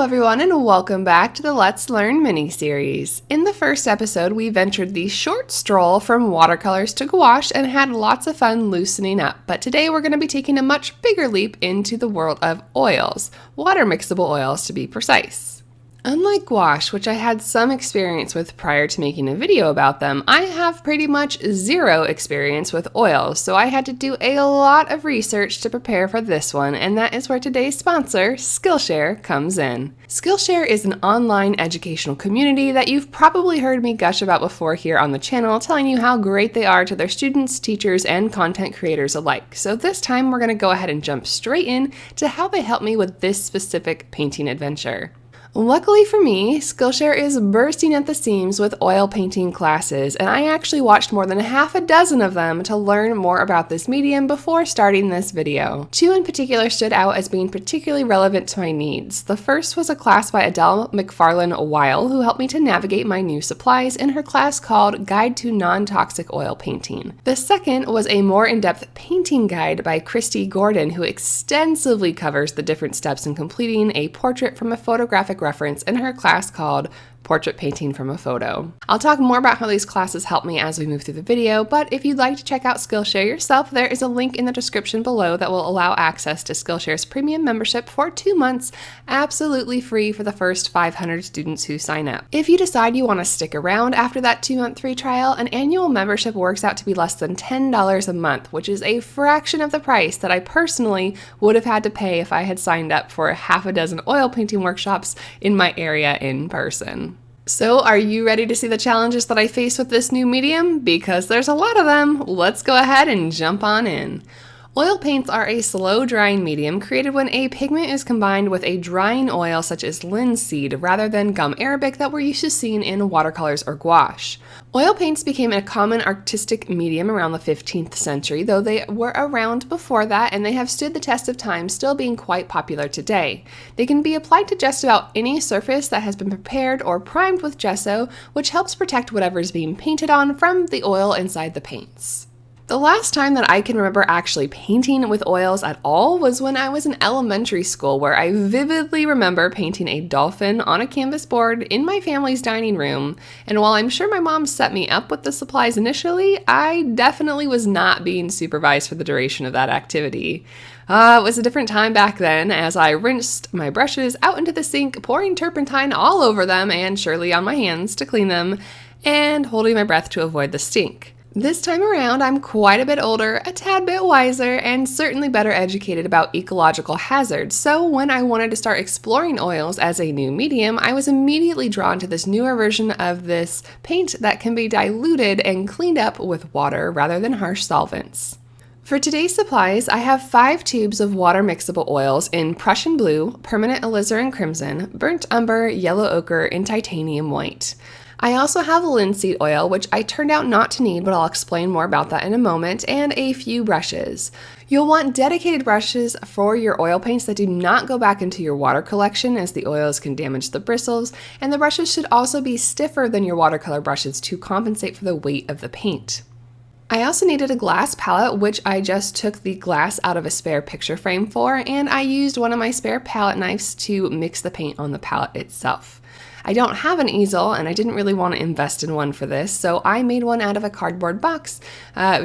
Hello everyone and welcome back to the Let's Learn mini-series. In the first episode, we ventured the short stroll from watercolors to gouache and had lots of fun loosening up, but today we're going to be taking a much bigger leap into the world of oils, water mixable oils to be precise. Unlike gouache, which I had some experience with prior to making a video about them, I have pretty much zero experience with oils, so I had to do a lot of research to prepare for this one, and that is where today's sponsor, Skillshare, comes in. Skillshare is an online educational community that you've probably heard me gush about before here on the channel, telling you how great they are to their students, teachers, and content creators alike. So this time we're going to go ahead and jump straight in to how they help me with this specific painting adventure. Luckily for me, Skillshare is bursting at the seams with oil painting classes, and I actually watched more than half a dozen of them to learn more about this medium before starting this video. Two in particular stood out as being particularly relevant to my needs. The first was a class by Adele, McFarlane, Wile, who helped me to navigate my new supplies in her class called Guide to Non-Toxic Oil Painting. The second was a more in-depth painting guide by Kristy who extensively covers the different steps in completing a portrait from a photographic reference in her class called Portrait Painting from a Photo. I'll talk more about how these classes help me as we move through the video, but if you'd like to check out Skillshare yourself, there is a link in the description below that will allow access to Skillshare's premium membership for 2 months, absolutely free for the first 500 students who sign up. If you decide you want to stick around after that 2-month free trial, an annual membership works out to be less than $10 a month, which is a fraction of the price that I personally would have had to pay if I had signed up for half a dozen oil painting workshops in my area in person. So are you ready to see the challenges that I face with this new medium? Because there's a lot of them. Let's go ahead and jump on in. Oil paints are a slow drying medium created when a pigment is combined with a drying oil such as linseed rather than gum arabic that we're used to seeing in watercolors or gouache. Oil paints became a common artistic medium around the 15th century, though they were around before that and they have stood the test of time, still being quite popular today. They can be applied to just about any surface that has been prepared or primed with gesso, which helps protect whatever is being painted on from the oil inside the paints. The last time that I can remember actually painting with oils at all was when I was in elementary school, where I vividly remember painting a dolphin on a canvas board in my family's dining room. And while I'm sure my mom set me up with the supplies initially, I definitely was not being supervised for the duration of that activity. It was a different time back then, as I rinsed my brushes out into the sink, pouring turpentine all over them and surely on my hands to clean them, and holding my breath to avoid the stink. This time around, I'm quite a bit older, a tad bit wiser, and certainly better educated about ecological hazards, so when I wanted to start exploring oils as a new medium, I was immediately drawn to this newer version of this paint that can be diluted and cleaned up with water rather than harsh solvents. For today's supplies, I have 5 tubes of water mixable oils in Prussian blue, permanent alizarin crimson, burnt umber, yellow ochre, and titanium white. I also have linseed oil, which I turned out not to need, but I'll explain more about that in a moment, and a few brushes. You'll want dedicated brushes for your oil paints that do not go back into your water collection, as the oils can damage the bristles, and the brushes should also be stiffer than your watercolor brushes to compensate for the weight of the paint. I also needed a glass palette, which I just took the glass out of a spare picture frame for, and I used one of my spare palette knives to mix the paint on the palette itself. I don't have an easel, and I didn't really want to invest in one for this, so I made one out of a cardboard box,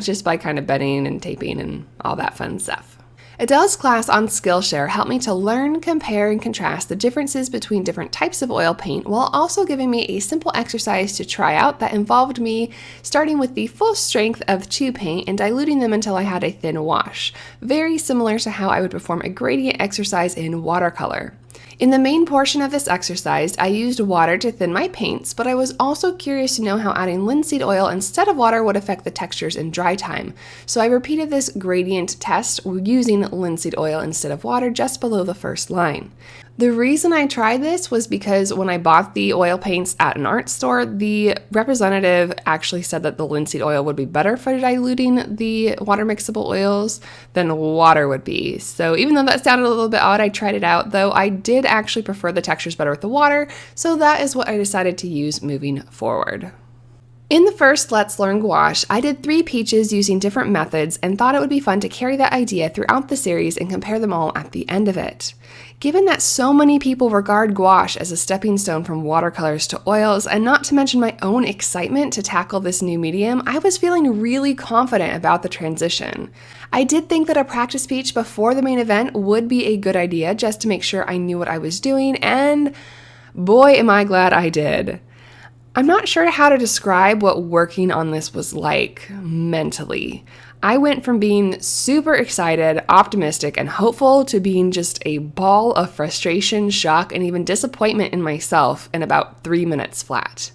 just by kind of bending and taping and all that fun stuff. Adele's class on Skillshare helped me to learn, compare, and contrast the differences between different types of oil paint, while also giving me a simple exercise to try out that involved me starting with the full strength of tube paint and diluting them until I had a thin wash, very similar to how I would perform a gradient exercise in watercolor. In the main portion of this exercise, I used water to thin my paints, but I was also curious to know how adding linseed oil instead of water would affect the textures in dry time. So I repeated this gradient test using linseed oil instead of water just below the first line. The reason I tried this was because when I bought the oil paints at an art store, the representative actually said that the linseed oil would be better for diluting the water mixable oils than water would be. So even though that sounded a little bit odd, I tried it out, though I did actually prefer the textures better with the water, so that is what I decided to use moving forward. In the first Let's Learn Gouache, I did 3 peaches using different methods and thought it would be fun to carry that idea throughout the series and compare them all at the end of it. Given that so many people regard gouache as a stepping stone from watercolors to oils, and not to mention my own excitement to tackle this new medium, I was feeling really confident about the transition. I did think that a practice peach before the main event would be a good idea just to make sure I knew what I was doing, and boy am I glad I did. I'm not sure how to describe what working on this was like mentally. I went from being super excited, optimistic, and hopeful to being just a ball of frustration, shock, and even disappointment in myself in about 3 minutes flat.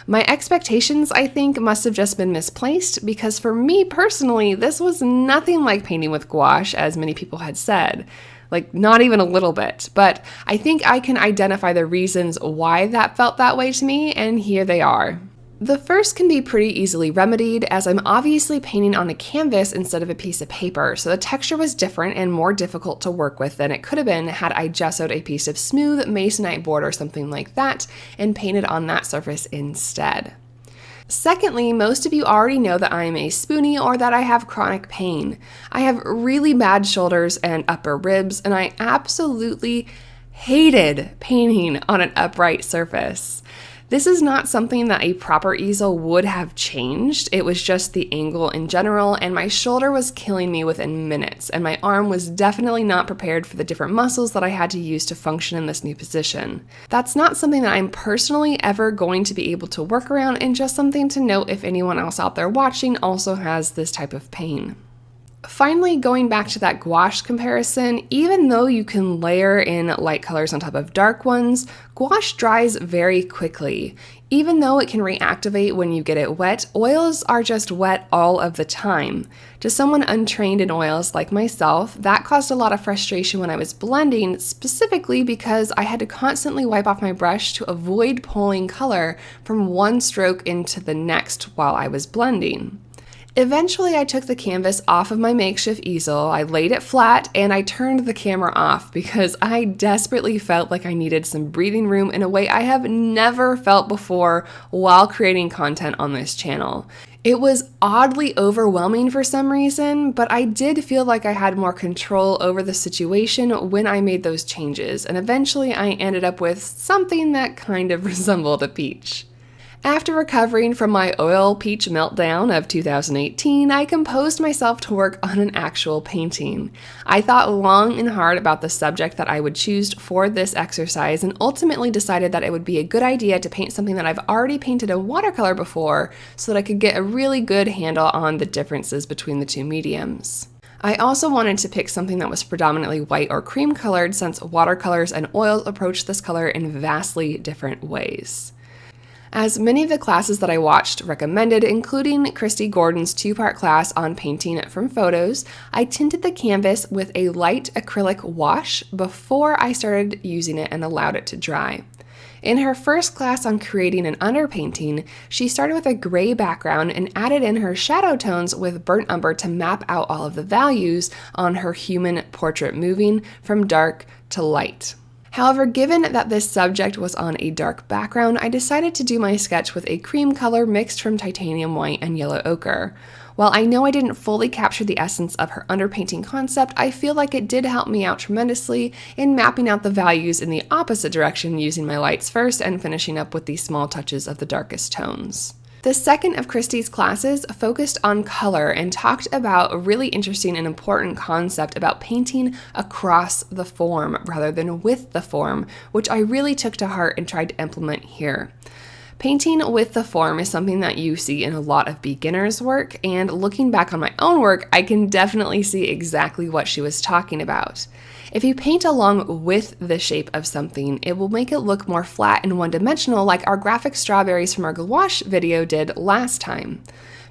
My expectations, I think, must have just been misplaced because for me personally, this was nothing like painting with gouache, as many people had said. Like, not even a little bit. But I think I can identify the reasons why that felt that way to me, and here they are. The first can be pretty easily remedied, as I'm obviously painting on a canvas instead of a piece of paper, so the texture was different and more difficult to work with than it could have been had I gessoed a piece of smooth masonite board or something like that and painted on that surface instead. Secondly, most of you already know that I am a spoonie or that I have chronic pain. I have really bad shoulders and upper ribs, and I absolutely hated painting on an upright surface. This is not something that a proper easel would have changed. It was just the angle in general, and my shoulder was killing me within minutes, and my arm was definitely not prepared for the different muscles that I had to use to function in this new position. That's not something that I'm personally ever going to be able to work around, and just something to note if anyone else out there watching also has this type of pain. Finally, going back to that gouache comparison, even though you can layer in light colors on top of dark ones, gouache dries very quickly. Even though it can reactivate when you get it wet, oils are just wet all of the time. To someone untrained in oils like myself, that caused a lot of frustration when I was blending, specifically because I had to constantly wipe off my brush to avoid pulling color from one stroke into the next while I was blending. Eventually, I took the canvas off of my makeshift easel, I laid it flat, and I turned the camera off because I desperately felt like I needed some breathing room in a way I have never felt before while creating content on this channel. It was oddly overwhelming for some reason, but I did feel like I had more control over the situation when I made those changes, and eventually I ended up with something that kind of resembled a peach. After recovering from my oil peach meltdown of 2018, I composed myself to work on an actual painting. I thought long and hard about the subject that I would choose for this exercise and ultimately decided that it would be a good idea to paint something that I've already painted in watercolor before so that I could get a really good handle on the differences between the two mediums. I also wanted to pick something that was predominantly white or cream colored since watercolors and oils approach this color in vastly different ways. As many of the classes that I watched recommended, including Kristy Gordon's 2-part class on painting from photos, I tinted the canvas with a light acrylic wash before I started using it and allowed it to dry. In her first class on creating an underpainting, she started with a gray background and added in her shadow tones with burnt umber to map out all of the values on her human portrait moving from dark to light. However, given that this subject was on a dark background, I decided to do my sketch with a cream color mixed from titanium white and yellow ochre. While I know I didn't fully capture the essence of her underpainting concept, I feel like it did help me out tremendously in mapping out the values in the opposite direction using my lights first and finishing up with these small touches of the darkest tones. The second of Kristy's classes focused on color and talked about a really interesting and important concept about painting across the form rather than with the form, which I really took to heart and tried to implement here. Painting with the form is something that you see in a lot of beginners' work, and looking back on my own work, I can definitely see exactly what she was talking about. If you paint along with the shape of something, it will make it look more flat and one-dimensional like our graphic strawberries from our gouache video did last time.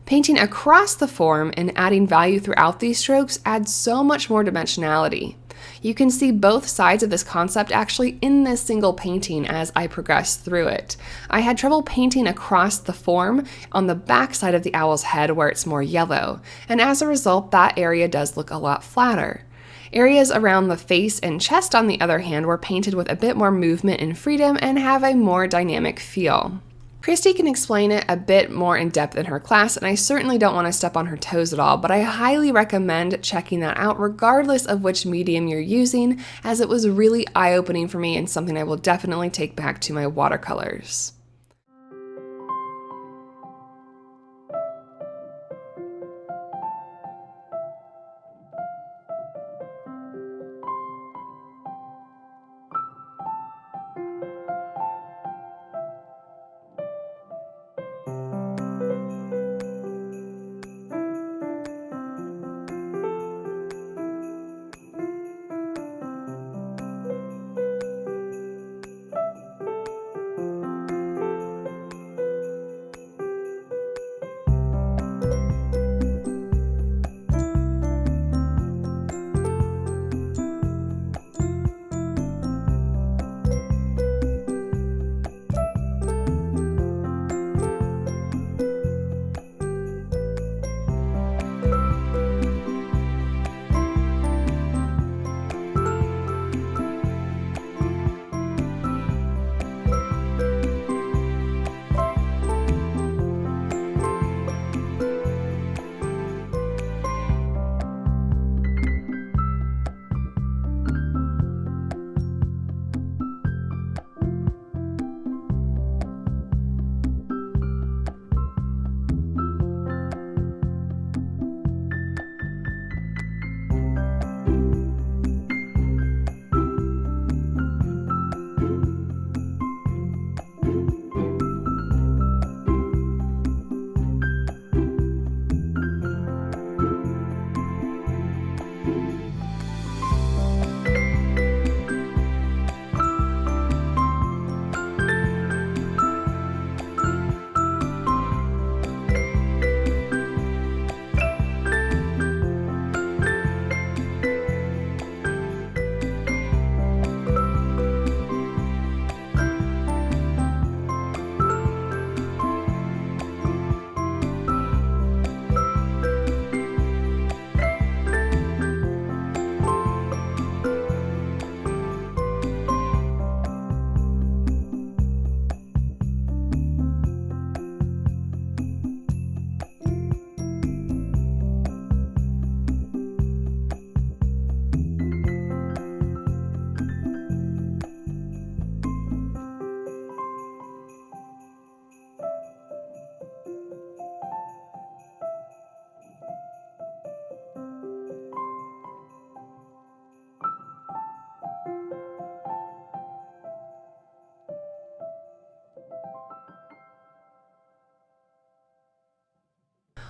Painting across the form and adding value throughout these strokes adds so much more dimensionality. You can see both sides of this concept actually in this single painting as I progressed through it. I had trouble painting across the form on the back side of the owl's head where it's more yellow, and as a result, that area does look a lot flatter. Areas around the face and chest, on the other hand, were painted with a bit more movement and freedom and have a more dynamic feel. Kristy can explain it a bit more in depth in her class, and I certainly don't want to step on her toes at all, but I highly recommend checking that out regardless of which medium you're using, as it was really eye-opening for me and something I will definitely take back to my watercolors.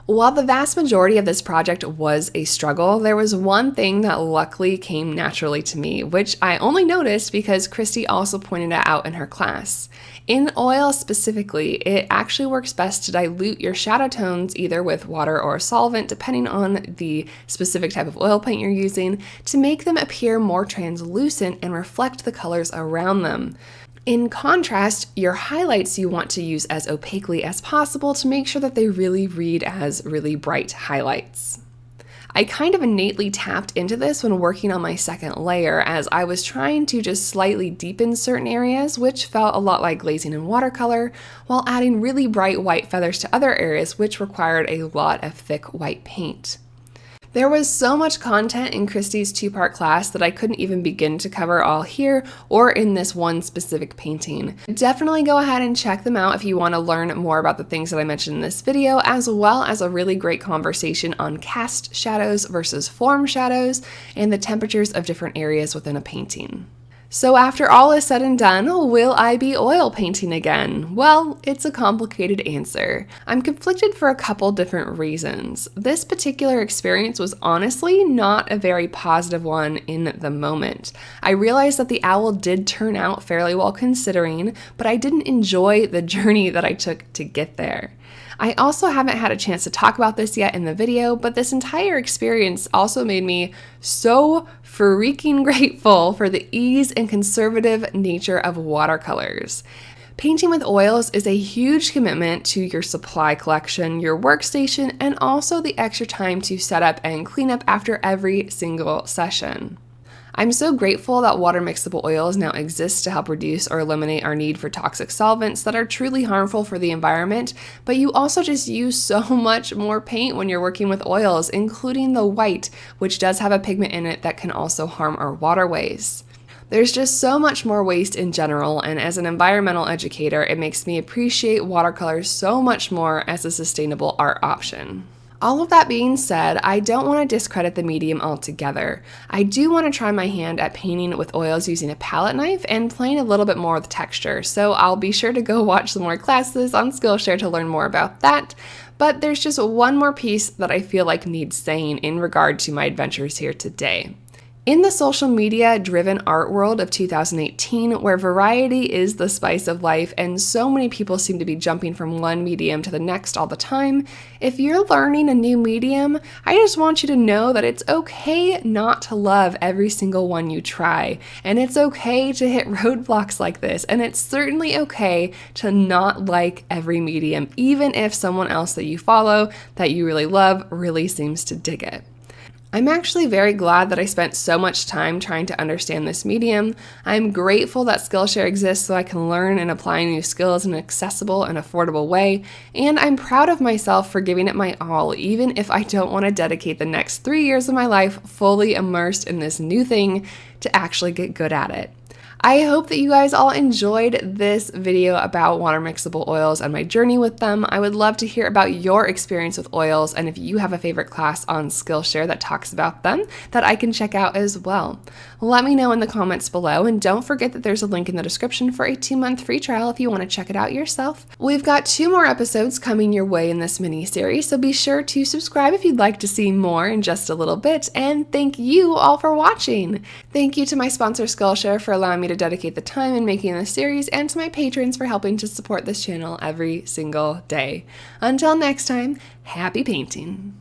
While the vast majority of this project was a struggle, there was one thing that luckily came naturally to me, which I only noticed because Kristy also pointed it out in her class. In oil specifically, it actually works best to dilute your shadow tones either with water or a solvent, depending on the specific type of oil paint you're using, to make them appear more translucent and reflect the colors around them. In contrast, your highlights you want to use as opaquely as possible to make sure that they really read as really bright highlights. I kind of innately tapped into this when working on my second layer, as I was trying to just slightly deepen certain areas, which felt a lot like glazing in watercolor, while adding really bright white feathers to other areas which required a lot of thick white paint. There was so much content in Kristy's two-part class that I couldn't even begin to cover all here or in this one specific painting. Definitely go ahead and check them out if you want to learn more about the things that I mentioned in this video, as well as a really great conversation on cast shadows versus form shadows and the temperatures of different areas within a painting. So after all is said and done, will I be oil painting again? Well, it's a complicated answer. I'm conflicted for a couple different reasons. This particular experience was honestly not a very positive one in the moment. I realized that the owl did turn out fairly well considering, but I didn't enjoy the journey that I took to get there. I also haven't had a chance to talk about this yet in the video, but this entire experience also made me so freaking grateful for the ease and conservative nature of watercolors. Painting with oils is a huge commitment to your supply collection, your workstation, and also the extra time to set up and clean up after every single session. I'm so grateful that water mixable oils now exist to help reduce or eliminate our need for toxic solvents that are truly harmful for the environment, but you also just use so much more paint when you're working with oils, including the white, which does have a pigment in it that can also harm our waterways. There's just so much more waste in general, and as an environmental educator, it makes me appreciate watercolors so much more as a sustainable art option. All of that being said, I don't want to discredit the medium altogether. I do want to try my hand at painting with oils using a palette knife and playing a little bit more with texture, so I'll be sure to go watch some more classes on Skillshare to learn more about that. But there's just one more piece that I feel like needs saying in regard to my adventures here today. In the social media-driven art world of 2018, where variety is the spice of life and so many people seem to be jumping from one medium to the next all the time, if you're learning a new medium, I just want you to know that it's okay not to love every single one you try, and it's okay to hit roadblocks like this, and it's certainly okay to not like every medium, even if someone else that you follow that you really love really seems to dig it. I'm actually very glad that I spent so much time trying to understand this medium. I'm grateful that Skillshare exists so I can learn and apply new skills in an accessible and affordable way, and I'm proud of myself for giving it my all, even if I don't want to dedicate the next 3 years of my life fully immersed in this new thing to actually get good at it. I hope that you guys all enjoyed this video about water mixable oils and my journey with them. I would love to hear about your experience with oils and if you have a favorite class on Skillshare that talks about them that I can check out as well. Let me know in the comments below, and don't forget that there's a link in the description for a 2-month free trial if you want to check it out yourself. We've got 2 more episodes coming your way in this mini-series, so be sure to subscribe if you'd like to see more in just a little bit, and thank you all for watching! Thank you to my sponsor Skillshare for allowing me to dedicate the time in making this series, and to my patrons for helping to support this channel every single day. Until next time, happy painting!